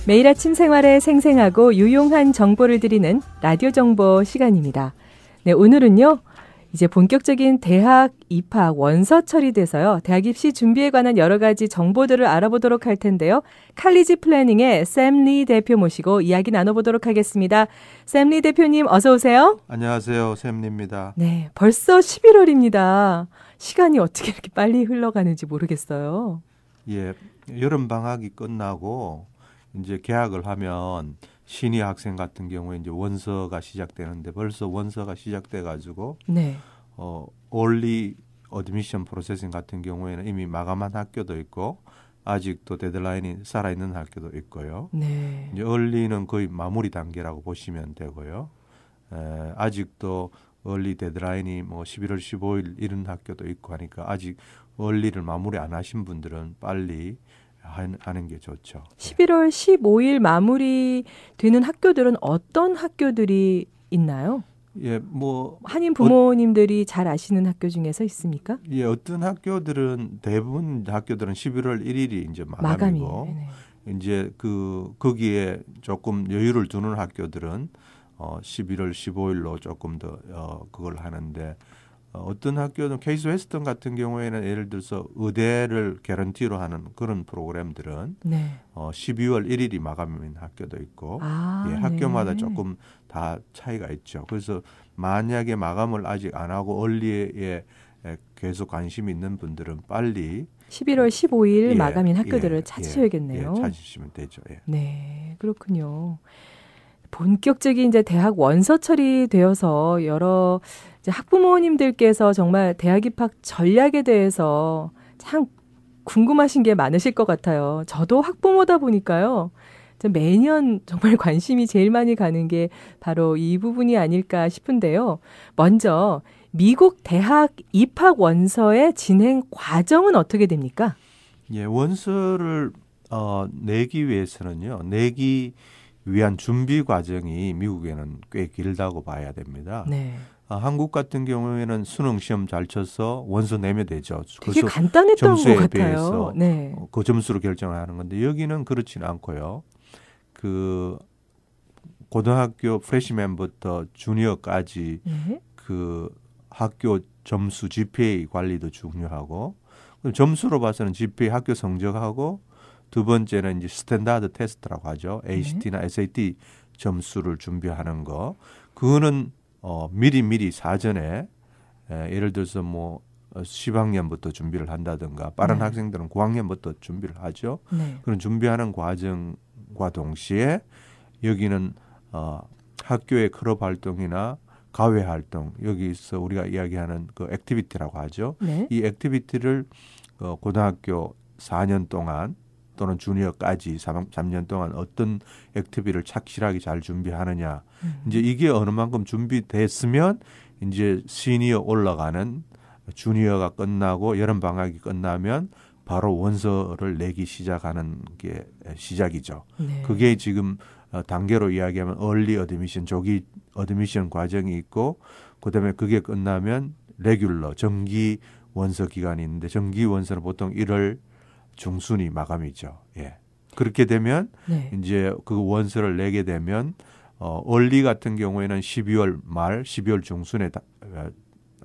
매일 아침 생활에 생생하고 유용한 정보를 드리는 라디오 정보 시간입니다. 네, 오늘은요. 이제 본격적인 대학 입학 원서 처리돼서요. 대학 입시 준비에 관한 여러 가지 정보들을 알아보도록 할 텐데요. 칼리지 플래닝의 샘 리 대표 모시고 이야기 나눠보도록 하겠습니다. 샘 리 대표님 어서 오세요. 안녕하세요. 샘 리입니다. 네, 벌써 11월입니다. 시간이 어떻게 이렇게 빨리 흘러가는지 모르겠어요. 예, 여름 방학이 끝나고 이제 개학을 하면 신입 학생 같은 경우에 이제 원서가 시작되는데 벌써 원서가 시작돼 가지고 네. early admission 프로세싱 같은 경우에는 이미 마감한 학교도 있고 아직도 데드라인이 살아 있는 학교도 있고요. 네. 이제 early는 거의 마무리 단계라고 보시면 되고요. 아직도 early 데드라인이 뭐 11월 15일 이런 학교도 있고 하니까 아직 early를 마무리 안 하신 분들은 빨리 하는 게 좋죠. 11월 15일 마무리되는 학교들은 어떤 학교들이 있나요? 예, 뭐 한인 부모님들이 잘 아시는 학교 중에서 있습니까? 예, 어떤 학교들은 대부분 학교들은 11월 1일이 이제 마감이고 이제 거기에 조금 여유를 두는 학교들은 11월 15일로 조금 더 그걸 하는데 어떤 학교는 케이스 웨스턴 같은 경우에는 예를 들어서 의대를 개런티로 하는 그런 프로그램들은 12월 1일이 마감인 학교도 있고 예, 학교마다 조금 다 차이가 있죠. 그래서 만약에 마감을 아직 안 하고 얼리에 계속 관심이 있는 분들은 빨리 11월 15일 마감인 학교들을 찾으셔야겠네요. 찾으시면 되죠. 예. 네, 그렇군요. 본격적인 이제 대학 원서 처리되어서 여러 이제 학부모님들께서 정말 대학 입학 전략에 대해서 참 궁금하신 게 많으실 것 같아요. 저도 학부모다 보니까요. 매년 정말 관심이 제일 많이 가는 게 바로 이 부분이 아닐까 싶은데요. 먼저 미국 대학 입학 원서의 진행 과정은 어떻게 됩니까? 예, 원서를 내기 위해서는요. 내기 위한 준비 과정이 미국에는 꽤 길다고 봐야 됩니다. 네. 한국 같은 경우에는 수능 시험 잘 쳐서 원서 내면 되죠. 되게 간단했던 것 같아요. 비해서 네. 그 점수로 결정하는 건데 여기는 그렇지는 않고요. 그 고등학교 프레시맨부터 주니어까지 그 학교 점수 GPA 관리도 중요하고 점수로 봐서는 GPA 학교 성적하고 두 번째는 이제 스탠다드 테스트라고 하죠. ACT나 SAT 점수를 준비하는 거. 그거는 미리 사전에 예를 들어서 뭐 10학년부터 준비를 한다든가 빠른 학생들은 9학년부터 준비를 하죠. 그런 준비하는 과정과 동시에 여기는 학교의 클럽 활동이나 가외 활동 여기서 우리가 이야기하는 그 액티비티라고 하죠. 이 액티비티를 고등학교 4년 동안 또는 주니어까지 3년 동안 어떤 액티비티를 착실하게 잘 준비하느냐. 이제 이게 어느 만큼 준비됐으면 이제 시니어 올라가는 주니어가 끝나고 여름 방학이 끝나면 바로 원서를 내기 시작하는 게 시작이죠. 그게 지금 단계로 이야기하면 early admission, 조기 어드미션 과정이 있고 그다음에 그게 끝나면 레귤러, 정기 원서 기간이 있는데 정기 원서는 보통 1월 중순이 마감이죠. 예. 그렇게 되면 이제 그 원서를 내게 되면 얼리 같은 경우에는 12월 말, 12월 중순에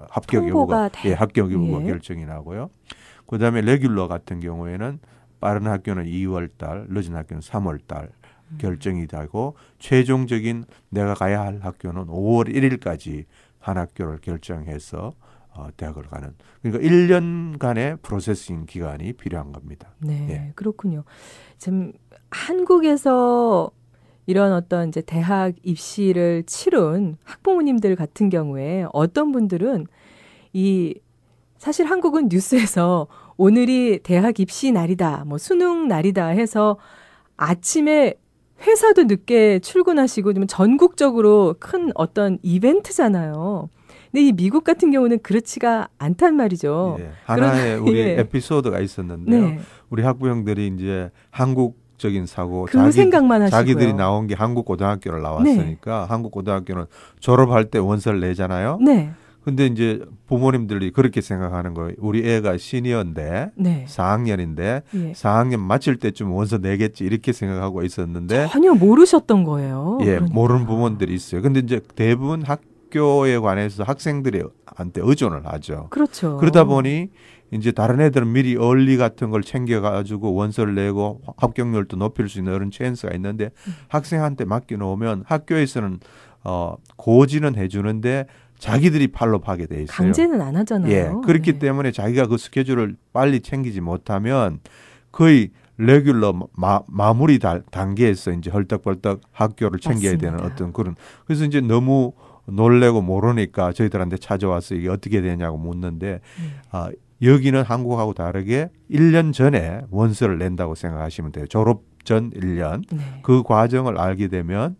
합격 여부가 합격 여부가 결정이 나고요. 그다음에 레귤러 같은 경우에는 빠른 학교는 2월 달, 늦은 학교는 3월 달 결정이 되고 최종적인 내가 가야 할 학교는 5월 1일까지 한 학교를 결정해서 대학을 가는. 그러니까 1년간의 프로세싱 기간이 필요한 겁니다. 네, 예. 그렇군요. 지금 한국에서 이런 어떤 이제 대학 입시를 치룬 학부모님들 같은 경우에 어떤 분들은 사실 한국은 뉴스에서 오늘이 대학 입시 날이다, 뭐 수능 날이다 해서 아침에 회사도 늦게 출근하시고 전국적으로 큰 어떤 이벤트잖아요. 근데 이 미국 같은 경우는 그렇지가 않단 말이죠. 예, 하나의 우리 에피소드가 있었는데요. 우리 학부형들이 이제 한국적인 사고, 생각만 하시고요. 자기들이 나온 게 한국 고등학교를 나왔으니까 한국 고등학교는 졸업할 때 원서를 내잖아요. 근데 이제 부모님들이 그렇게 생각하는 거예요. 우리 애가 시니어인데 네. 4학년인데 예. 4학년 마칠 때쯤 원서 내겠지 이렇게 생각하고 있었는데 전혀 모르셨던 거예요. 예, 그러니까. 모르는 부모들이 있어요. 근데 이제 대부분 학교에 관해서 학생들한테 의존을 하죠. 그렇죠. 그러다 보니 이제 다른 애들은 미리 얼리 같은 걸 챙겨가지고 원서를 내고 합격률도 높일 수 있는 그런 찬스가 있는데 학생한테 맡겨놓으면 학교에서는 고지는 해주는데 자기들이 팔로 파게 돼 있어요. 강제는 안 하잖아요. 예, 그렇기 네. 때문에 자기가 그 스케줄을 빨리 챙기지 못하면 거의 레귤러 마무리 단계에서 이제 헐떡벌떡 학교를 챙겨야 맞습니다. 되는 어떤 그런. 그래서 이제 너무 놀래고 모르니까 저희들한테 찾아와서 이게 어떻게 되냐고 묻는데 여기는 한국하고 다르게 1년 전에 원서를 낸다고 생각하시면 돼요. 졸업 전 1년. 네. 그 과정을 알게 되면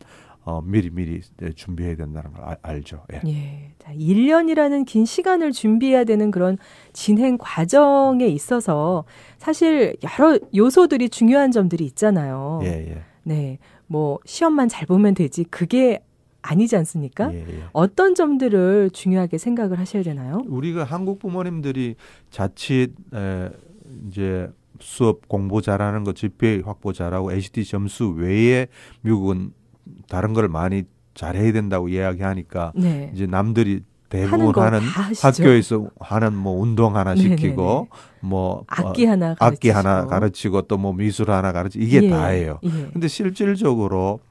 미리 준비해야 된다는 걸 알죠. 예. 예. 자, 1년이라는 긴 시간을 준비해야 되는 그런 진행 과정에 있어서 사실 여러 요소들이 중요한 점들이 있잖아요. 예. 네. 뭐 시험만 잘 보면 되지 그게 아니지 않습니까? 예. 어떤 점들을 중요하게 생각을 하셔야 되나요? 우리가 한국 부모님들이 자칫 이제 수업 공부 잘하는 거 GPA 확보 잘하고 ACT 점수 외에 미국은 다른 걸 많이 잘해야 된다고 이야기하니까 네. 이제 남들이 대부분 하는 학교에서 하는 뭐 운동 하나 시키고 뭐 악기 하나 가르치고 또 뭐 미술 하나 가르치고 이게 다예요. 근데 실질적으로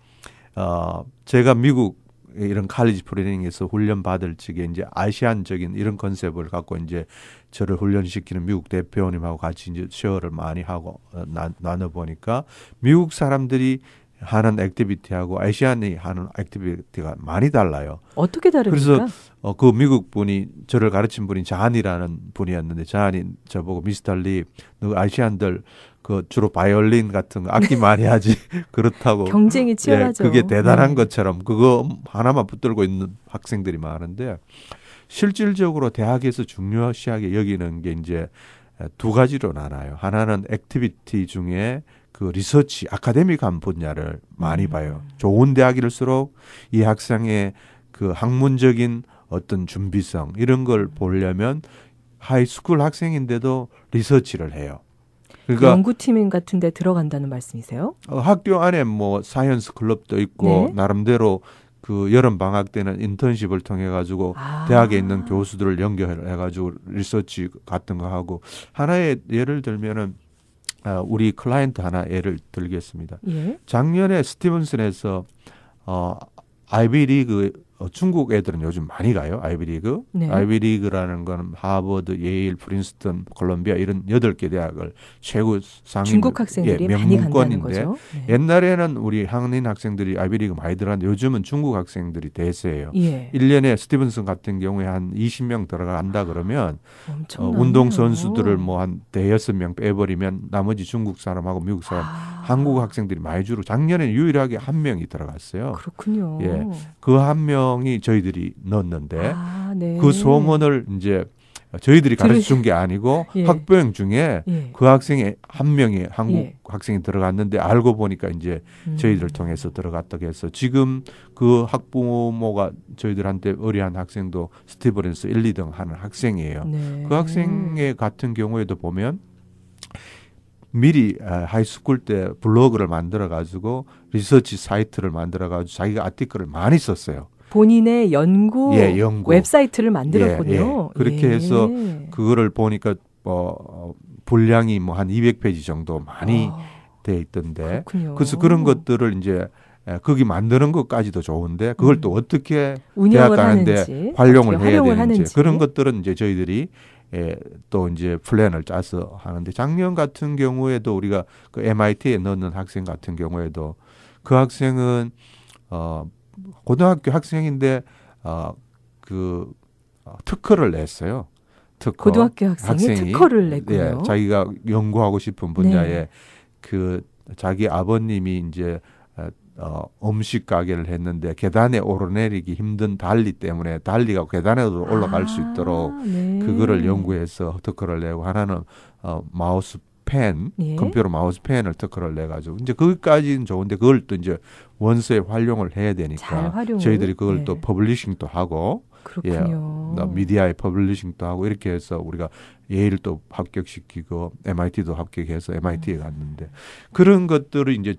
제가 미국 이런 칼리지 프레닝에서 훈련 받을 적에 이제 아시안적인 이런 컨셉을 갖고 이제 저를 훈련시키는 미국 대표님하고 같이 이제 쉐어를 많이 하고 나눠 보니까 미국 사람들이 하는 액티비티하고 아시안이 하는 액티비티가 많이 달라요. 어떻게 다릅니까? 그래서 그 미국 분이 저를 가르친 분이 잔이라는 분이었는데 잔이 저보고 미스터 리, 너 아시안들 그 주로 바이올린 같은 거 악기 많이 하지 그렇다고 경쟁이 치열하죠. 그게 대단한 것처럼 그거 하나만 붙들고 있는 학생들이 많은데 실질적으로 대학에서 중요시하게 여기는 게 이제 두 가지로 나눠요. 하나는 액티비티 중에 그 리서치, 아카데믹한 분야를 많이 봐요. 좋은 대학일수록 이 학생의 그 학문적인 어떤 준비성 이런 걸 보려면 하이스쿨 학생인데도 리서치를 해요. 그러니까 연구팀 같은 데 들어간다는 말씀이세요? 학교 안에 뭐 사이언스 클럽도 있고 네. 나름대로 그 여름 방학 때는 인턴십을 통해 가지고 대학에 있는 교수들을 연결해 가지고 리서치 같은 거 하고 하나의 예를 들면은 우리 클라이언트 하나 예를 들겠습니다. 예. 작년에 스티븐슨에서 아이비리그 중국 애들은 요즘 많이 가요. 아이비리그. 네. 아이비리그라는 건 하버드, 예일, 프린스턴, 콜롬비아 이런 8개 대학을 최고 상위 중국 학생들이 많이 간다는 거죠. 네. 옛날에는 우리 한인 학생들이 아이비리그 많이 들어갔는데 요즘은 중국 학생들이 대세예요. 예. 1년에 스티븐슨 같은 경우에 한 20명 들어간다 그러면 엄청나네요. 운동 선수들을 뭐 한 대여섯 명 빼버리면 나머지 중국 사람하고 미국 사람, 한국 학생들이 많이 주로 작년에 유일하게 한 명이 들어갔어요. 그렇군요. 예, 그 한 명이 저희들이 넣었는데 네. 그 소문을 이제 저희들이 가르쳐 준 게 아니고 예. 학부형 중에 예. 그 학생이 한 명이 한국 예. 학생이 들어갔는데 알고 보니까 이제 저희들을 통해서 들어갔다고 해서 지금 그 학부모가 저희들한테 의뢰한 학생도 스티븐스 1, 2등 하는 학생이에요. 네. 그 학생의 같은 경우에도 보면 미리 하이스쿨 때 블로그를 만들어 가지고 리서치 사이트를 만들어 가지고 자기가 아티클을 많이 썼어요. 본인의 연구 웹사이트를 만들었군요. 예. 그렇게 해서 그거를 보니까 분량이 뭐 한 200페이지 정도 많이 돼 있던데. 그렇군요. 그래서 그런 것들을 이제 거기 만드는 것까지도 좋은데 그걸 또 어떻게 운영을 대학가는데 하는지, 활용을 해야 되는지 하는지. 그런 것들은 이제 저희들이 또 이제 플랜을 짜서 하는데 작년 같은 경우에도 우리가 그 MIT에 넣는 학생 같은 경우에도 그 학생은 고등학교 학생인데 특허를 냈어요. 특허. 고등학교 학생이 특허를 냈고요. 예, 자기가 연구하고 싶은 분야에 네. 그 자기 아버님이 이제 음식 가게를 했는데 계단에 오르내리기 힘든 달리 때문에 달리가 계단에도 올라갈 수 있도록 네. 그거를 연구해서 특허를 내고 하나는 마우스 펜, 예. 컴퓨터 마우스 펜을 특허를 내가지고 이제 거기까지는 좋은데 그걸 또 이제 원서에 활용을 해야 되니까 저희들이 그걸 또 퍼블리싱도 하고 그렇군요. 예, 미디어에 퍼블리싱도 하고 이렇게 해서 우리가 예일도 합격시키고 MIT도 합격해서 MIT에 갔는데 그런 것들을 이제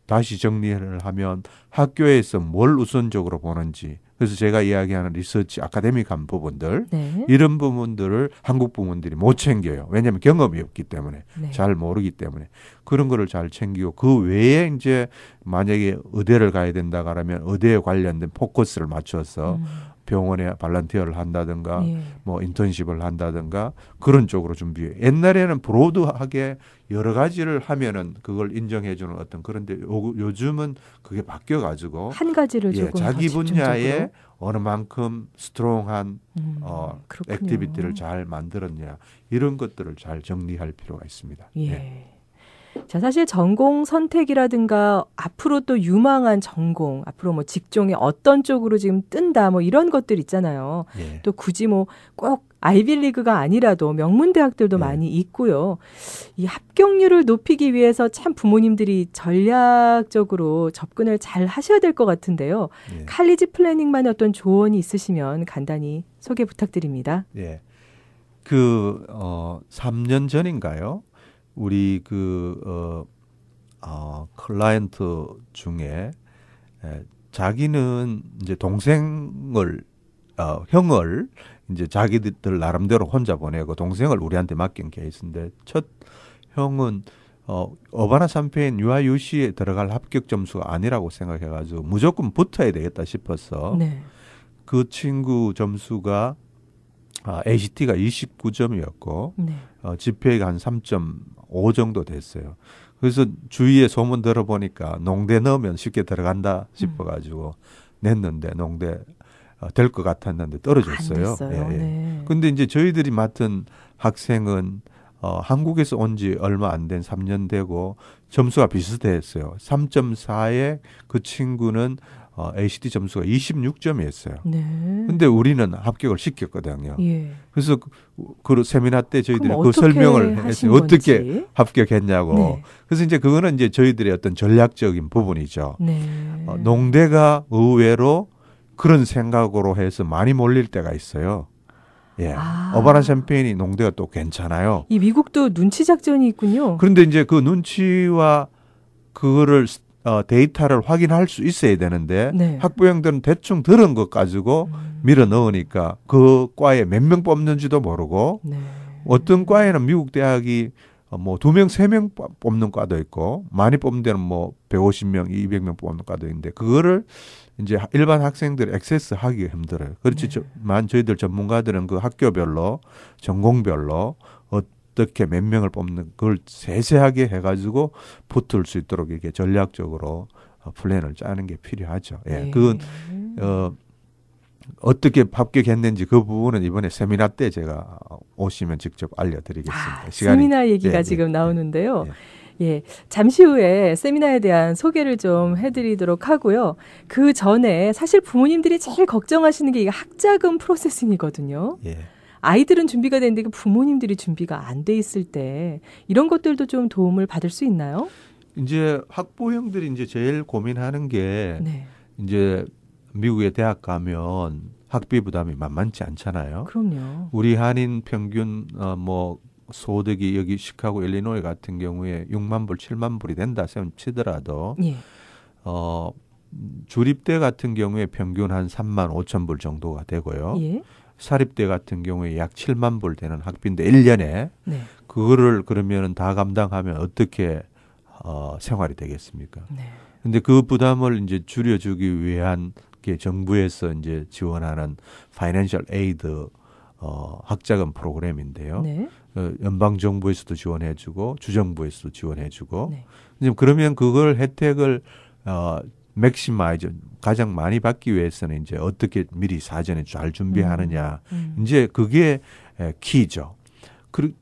다시 정리를 하면 학교에서 뭘 우선적으로 보는지 그래서 제가 이야기하는 리서치 아카데믹한 부분들 네. 이런 부분들을 한국 부모들이 못 챙겨요. 왜냐하면 경험이 없기 때문에 네. 잘 모르기 때문에 그런 거를 잘 챙기고 그 외에 이제 만약에 의대를 가야 된다 그러면 의대에 관련된 포커스를 맞춰서 병원에 발런티어를 한다든가 예. 뭐 인턴십을 한다든가 그런 쪽으로 준비해. 옛날에는 브로드하게 여러 가지를 하면은 그걸 인정해 주는 어떤 그런데 요즘은 그게 바뀌어 가지고 한 가지를 조금 자기 더 분야에 어느 만큼 스트롱한 그렇군요. 액티비티를 잘 만들었냐 이런 것들을 잘 정리할 필요가 있습니다. 예. 네. 자, 사실 전공 선택이라든가 앞으로 또 유망한 전공, 앞으로 뭐 직종이 어떤 쪽으로 지금 뜬다 뭐 이런 것들 있잖아요. 예. 또 굳이 뭐 꼭 아이비리그가 아니라도 명문대학들도 예. 많이 있고요. 이 합격률을 높이기 위해서 참 부모님들이 전략적으로 접근을 잘 하셔야 될 것 같은데요. 예. 칼리지 플래닝만의 어떤 조언이 있으시면 간단히 소개 부탁드립니다. 예. 그 3년 전인가요? 우리 클라이언트 중에 자기는 이제 동생을 형을 이제 자기들 나름대로 혼자 보내고 동생을 우리한테 맡긴 케이스인데 첫 형은 어바나 샴페인 UIUC에 들어갈 합격 점수가 아니라고 생각해가지고 무조건 붙어야 되겠다 싶어서 네. 그 친구 점수가 ACT가 29점이었고 네. GPA가 한 3.5 정도 됐어요. 그래서 주위에 소문 들어보니까 농대 넣으면 쉽게 들어간다 싶어가지고 냈는데 농대 될 것 같았는데 떨어졌어요. 안 됐어요. 예, 예. 네. 근데 이제 저희들이 맡은 학생은 한국에서 온 지 얼마 안 된 3년 되고 점수가 비슷했어요. 3.4에 그 친구는 ACT 점수가 26점이었어요. 네. 근데 우리는 합격을 시켰거든요. 예. 그래서 그 세미나 때 저희들이 그럼 그 어떻게 설명을 하신 했어요. 어떻게 건지. 합격했냐고. 네. 그래서 이제 그거는 이제 저희들의 어떤 전략적인 부분이죠. 네. 농대가 의외로 그런 생각으로 해서 많이 몰릴 때가 있어요. 예. 어바나 샴페인이 농대가 또 괜찮아요. 이 미국도 눈치 작전이 있군요. 그런데 이제 그 눈치와 그거를 데이터를 확인할 수 있어야 되는데 네. 학부형들은 대충 들은 것 가지고 밀어 넣으니까 그 과에 몇 명 뽑는지도 모르고 네. 어떤 과에는 미국 대학이 뭐 2명, 3명 뽑는 과도 있고 많이 뽑는 데는 뭐 150명, 200명 뽑는 과도 있는데 그거를 이제 일반 학생들이 액세스하기가 힘들어요. 그렇지만 저희들 전문가들은 그 학교별로 전공별로 어떻게 몇 명을 뽑는 그걸 세세하게 해가지고 붙을 수 있도록 이렇게 전략적으로 플랜을 짜는 게 필요하죠. 예, 네. 그건 어떻게 합격했는지 그 부분은 이번에 세미나 때 제가 오시면 직접 알려드리겠습니다. 세미나 얘기가 지금 나오는데요. 예, 잠시 후에 세미나에 대한 소개를 좀 해드리도록 하고요. 그 전에 사실 부모님들이 제일 걱정하시는 게 이게 학자금 프로세싱이거든요. 예. 아이들은 준비가 되는데 부모님들이 준비가 안 돼 있을 때 이런 것들도 좀 도움을 받을 수 있나요? 이제 학부형들이 이제 제일 고민하는 게 네. 이제 미국에 대학 가면 학비 부담이 만만치 않잖아요. 그럼요. 우리 한인 평균 뭐 소득이 여기 시카고 일리노이 같은 경우에 6만 불, 7만 불이 된다 치더라도 예. 주립대 같은 경우에 평균 한 3만 5천 불 정도가 되고요. 예. 사립대 같은 경우에 약 7만 불 되는 학비인데 1년에 네. 그거를 그러면 다 감당하면 어떻게 생활이 되겠습니까? 네. 근데 그 부담을 이제 줄여주기 위한 게 정부에서 이제 지원하는 파이낸셜 에이드 학자금 프로그램인데요. 네. 연방 정부에서도 지원해주고 주정부에서도 지원해주고. 네. 그러면 그걸 혜택을 맥시마이즈 가장 많이 받기 위해서는 이제 어떻게 미리 사전에 잘 준비하느냐. 이제 그게 키죠.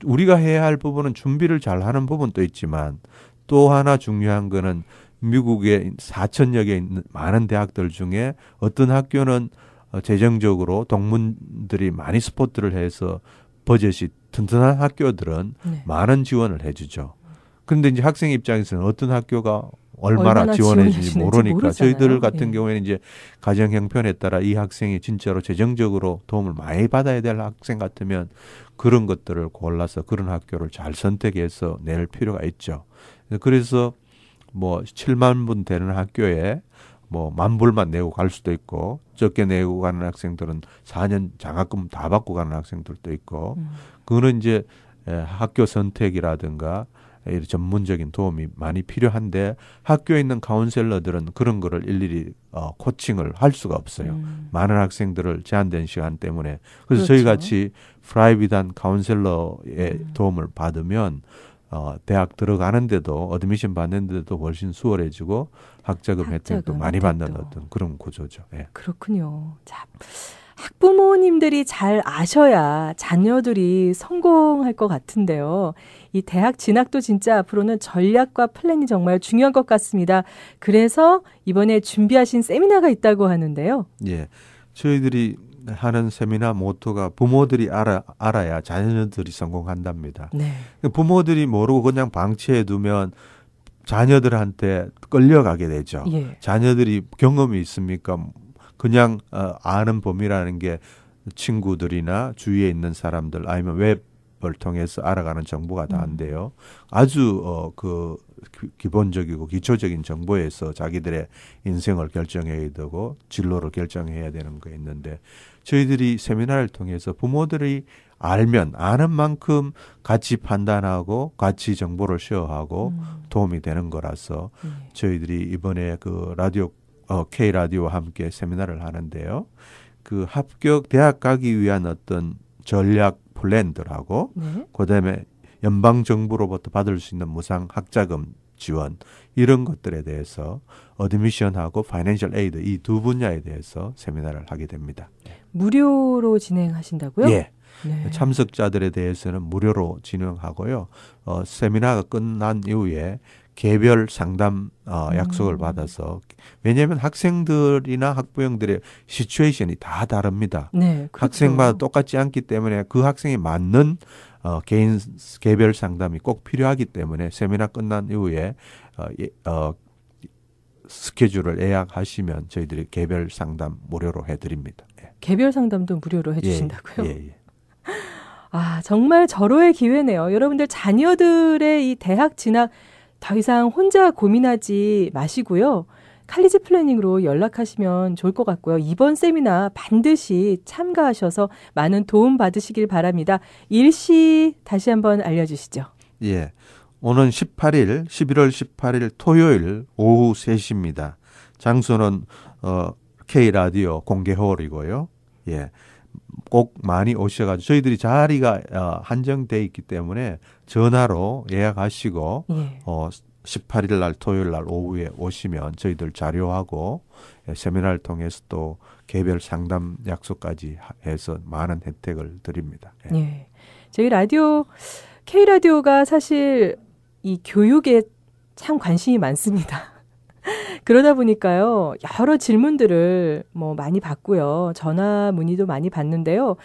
우리가 해야 할 부분은 준비를 잘 하는 부분도 있지만 또 하나 중요한 거는 미국의 4천여 개 있는 많은 대학들 중에 어떤 학교는 재정적으로 동문들이 많이 스포트를 해서 버젯이 튼튼한 학교들은 네. 많은 지원을 해주죠. 그런데 이제 학생 입장에서는 어떤 학교가 얼마나 지원해주는지 모르니까 모르잖아요. 저희들 같은 예. 경우에는 이제 가정 형편에 따라 이 학생이 진짜로 재정적으로 도움을 많이 받아야 될 학생 같으면 그런 것들을 골라서 그런 학교를 잘 선택해서 낼 필요가 있죠. 그래서 뭐 7만 분 되는 학교에 뭐 10,000불만 내고 갈 수도 있고 적게 내고 가는 학생들은 4년 장학금 다 받고 가는 학생들도 있고 그거는 이제 학교 선택이라든가 전문적인 도움이 많이 필요한데 학교에 있는 카운셀러들은 그런 거를 일일이 코칭을 할 수가 없어요. 많은 학생들을 제한된 시간 때문에. 그래서 그렇죠. 저희 같이 프라이빗한 카운셀러의 도움을 받으면 대학 들어가는데도 어드미션 받는데도 훨씬 수월해지고 학자금 혜택도 많이 받는 어떤 그런 구조죠. 예. 그렇군요. 자, 학부모님들이 잘 아셔야 자녀들이 성공할 것 같은데요. 이 대학 진학도 진짜 앞으로는 전략과 플랜이 정말 중요한 것 같습니다. 그래서 이번에 준비하신 세미나가 있다고 하는데요. 예, 저희들이 하는 세미나 모토가 부모들이 알아야 자녀들이 성공한답니다. 네. 부모들이 모르고 그냥 방치해 두면 자녀들한테 끌려가게 되죠. 예. 자녀들이 경험이 있습니까? 그냥 아는 범위라는 게 친구들이나 주위에 있는 사람들 아니면 웹을 통해서 알아가는 정보가 다 안 돼요. 아주 그 기본적이고 기초적인 정보에서 자기들의 인생을 결정해야 되고 진로를 결정해야 되는 거 있는데 저희들이 세미나를 통해서 부모들이 알면 아는 만큼 같이 판단하고 같이 정보를 쉐어하고 도움이 되는 거라서 저희들이 이번에 그 라디오 K라디오와 함께 세미나를 하는데요. 그 합격 대학 가기 위한 어떤 전략 플랜들하고 네. 그다음에 연방정부로부터 받을 수 있는 무상 학자금 지원 이런 것들에 대해서 어드미션하고 파이낸셜 에이드 이 두 분야에 대해서 세미나를 하게 됩니다. 무료로 진행하신다고요? 예. 네. 참석자들에 대해서는 무료로 진행하고요. 세미나가 끝난 이후에 개별 상담 약속을 받아서 왜냐하면 학생들이나 학부형들의 시츄에이션이 다 다릅니다. 네, 그렇죠. 학생마다 똑같지 않기 때문에 그 학생이 맞는 개별 상담이 꼭 필요하기 때문에 세미나 끝난 이후에 스케줄을 예약하시면 저희들이 개별 상담 무료로 해드립니다. 예. 개별 상담도 무료로 해주신다고요? 예. 아, 정말 절호의 기회네요. 여러분들 자녀들의 이 대학 진학 더 이상 혼자 고민하지 마시고요. 칼리지 플래닝으로 연락하시면 좋을 것 같고요. 이번 세미나 반드시 참가하셔서 많은 도움 받으시길 바랍니다. 일시 다시 한번 알려주시죠. 예. 오는 11일, 11월 18일 토요일 오후 3시입니다. 장소는 K라디오 공개홀이고요. 예. 꼭 많이 오셔가지고 저희들이 자리가 한정돼 있기 때문에 전화로 예약하시고 예. 18일 날 토요일 날 오후에 오시면 저희들 자료하고 세미나를 통해서 또 개별 상담 약속까지 해서 많은 혜택을 드립니다. 예. 예. 저희 라디오 K라디오가 사실 이 교육에 참 관심이 많습니다. 그러다 보니까요, 여러 질문들을 많이 받고요. 전화 문의도 많이 받는데요.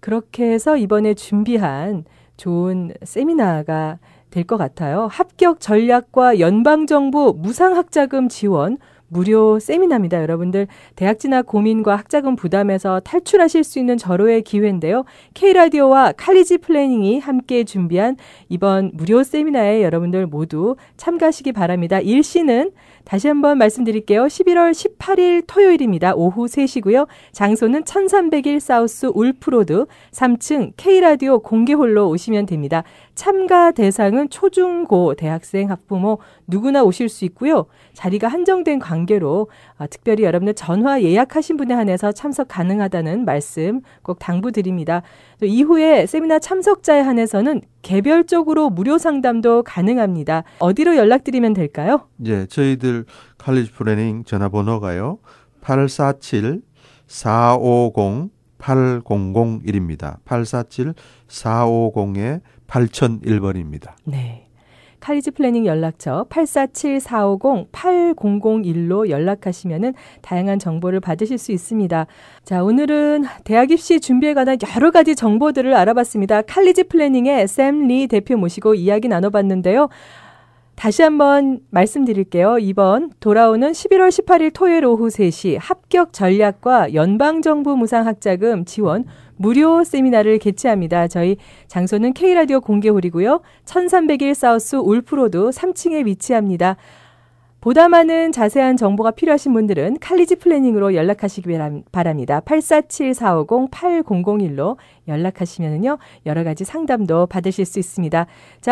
그렇게 해서 이번에 준비한 좋은 세미나가 될 것 같아요. 합격 전략과 연방정부 무상학자금 지원 무료 세미나입니다. 여러분들 대학 진학 고민과 학자금 부담에서 탈출하실 수 있는 절호의 기회인데요. K라디오와 칼리지 플래닝이 함께 준비한 이번 무료 세미나에 여러분들 모두 참가하시기 바랍니다. 일시는 다시 한번 말씀드릴게요. 11월 18일 토요일입니다. 오후 3시고요. 장소는 1301 사우스 울프로드 3층 K라디오 공개홀로 오시면 됩니다. 참가 대상은 초중고 대학생 학부모 누구나 오실 수 있고요. 자리가 한정된 관계로 특별히 여러분들 전화 예약하신 분에 한해서 참석 가능하다는 말씀 꼭 당부드립니다. 또 이후에 세미나 참석자에 한해서는 개별적으로 무료 상담도 가능합니다. 어디로 연락드리면 될까요? 예, 저희들 칼리지 플래닝 전화번호가요. 847-450-8001입니다. 847-450-8001번입니다. 네. 칼리지 플래닝 연락처 847-450-8001로 연락하시면은 다양한 정보를 받으실 수 있습니다. 자, 오늘은 대학 입시 준비에 관한 여러 가지 정보들을 알아봤습니다. 칼리지 플래닝의 샘 리 대표 모시고 이야기 나눠봤는데요. 다시 한번 말씀드릴게요. 이번 돌아오는 11월 18일 토요일 오후 3시 합격 전략과 연방정부 무상학자금 지원 무료 세미나를 개최합니다. 저희 장소는 K라디오 공개홀이고요. 1301 사우스 울프로드 3층에 위치합니다. 보다 많은 자세한 정보가 필요하신 분들은 칼리지 플래닝으로 연락하시기 바랍니다. 847-450-8001로 연락하시면요, 여러 가지 상담도 받으실 수 있습니다. 자,